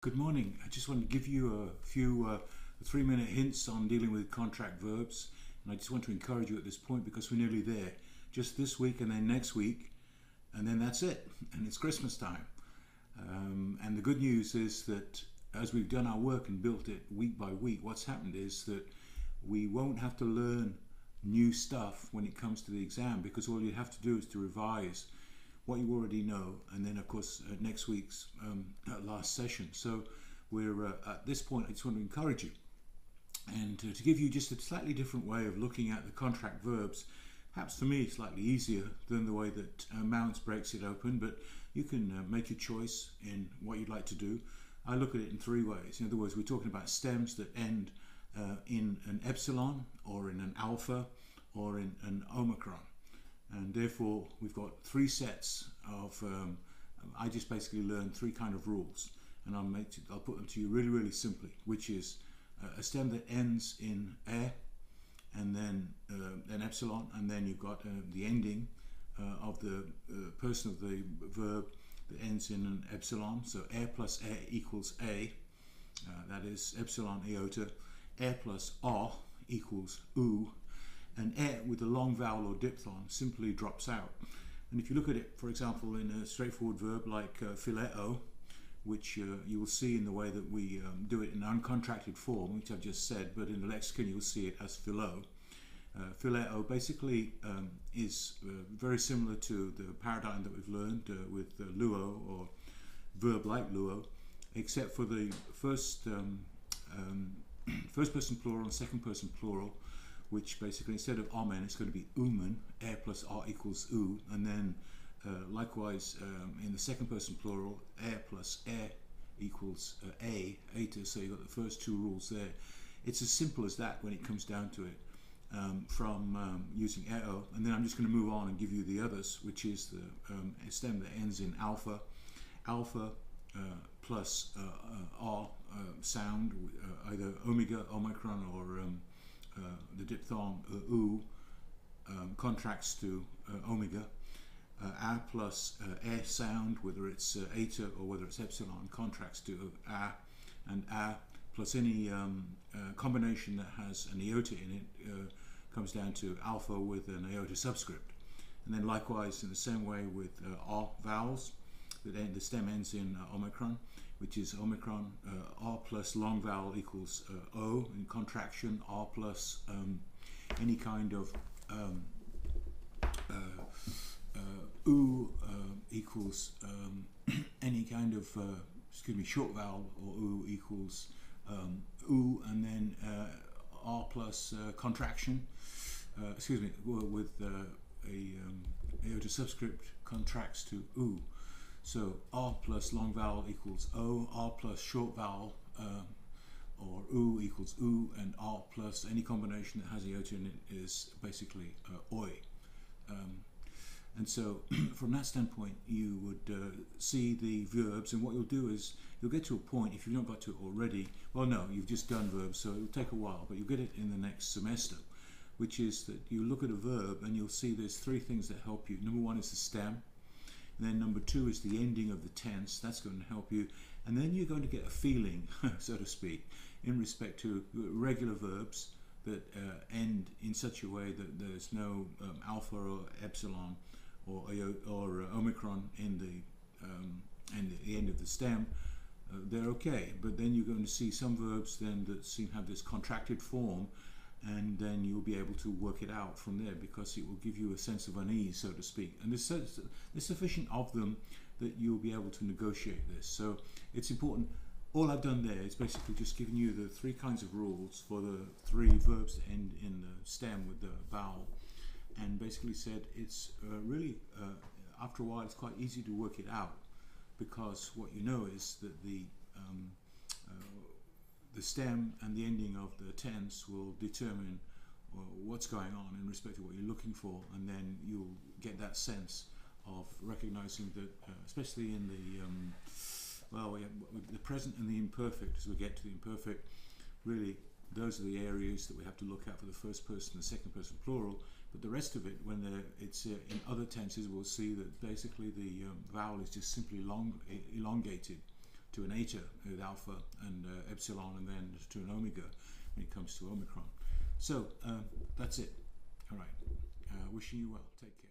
Good morning. I just want to give you a few 3-minute hints on dealing with contract verbs. And I just want to encourage you at this point because we're nearly there. Just this week and then next week, and then that's it. And it's Christmas time. And the good news is that as we've done our work and built it week by week, what's happened is that we won't have to learn new stuff when it comes to the exam, because all you have to do is to revise what you already know, and then of course next week's last session. So we're at this point, I just want to encourage you and to give you just a slightly different way of looking at the contract verbs. Perhaps for me slightly easier than the way that Mounts breaks it open, but you can make your choice in what you'd like to do. I look at it in three ways. In other words, we're talking about stems that end in an epsilon or in an alpha or in an omicron. And therefore we've got three sets of, I just basically learned three kind of rules, and I'll put them to you really simply, which is a stem that ends in air, and then an epsilon, and then you've got the ending of the person of the verb that ends in an epsilon. So air plus air equals a, that is epsilon iota. Air plus r equals oo. And air with a long vowel or diphthong simply drops out. And if you look at it, for example, in a straightforward verb like phileo, which you will see in the way that we do it in uncontracted form, which I've just said, but in the lexicon you'll see it as philo. Phileo basically is very similar to the paradigm that we've learned with luo, or verb like luo, except for the first person plural and second person plural, which basically instead of omen it's going to be umen, air plus r equals u, and then likewise in the second person plural, air plus air equals eta, so you've got the first two rules there. It's as simple as that when it comes down to it, from using eo. And then I'm just going to move on and give you the others, which is the stem that ends in alpha, plus r sound, either omega, omicron, or the diphthong oo contracts to omega. A plus air sound, whether it's eta or whether it's epsilon, contracts to a, and a plus any combination that has an iota in it comes down to alpha with an iota subscript. And then likewise in the same way with r vowels, the stem ends in omicron, which is omicron, r plus long vowel equals o in contraction, r plus any kind of oo equals any kind of short vowel, or oo equals oo, and then r plus contraction, with a iota subscript contracts to oo. So r plus long vowel equals o, r plus short vowel or oo equals oo, and r plus any combination that has iota in it is basically oi. And so from that standpoint you would see the verbs, and what you'll do is you'll get to a point, if you've not got to it already, well no, you've just done verbs, so it'll take a while, but you'll get it in the next semester, which is that you look at a verb and you'll see there's three things that help you. Number one is the stem. And then number two is the ending of the tense. That's going to help you. And then you're going to get a feeling, so to speak, in respect to regular verbs that end in such a way that there's no alpha or epsilon or omicron in the end of the stem. They're okay. But then you're going to see some verbs then that seem to have this contracted form, and then you'll be able to work it out from there, because it will give you a sense of unease, so to speak. And there's sufficient of them that you'll be able to negotiate this. So it's important. All I've done there is basically just giving you the three kinds of rules for the three verbs that end in the stem with the vowel, and basically said it's really, after a while, it's quite easy to work it out, because what you know is that the stem and the ending of the tense will determine what's going on in respect to what you're looking for, and then you'll get that sense of recognizing that, especially in the present and the imperfect, as we get to the imperfect, really those are the areas that we have to look at for the first person and second person plural. But the rest of it, when it's in other tenses, we'll see that basically the vowel is just simply elongated to an eta with alpha and epsilon, and then to an omega when it comes to Omicron. So that's it. All right. Wishing you well. Take care.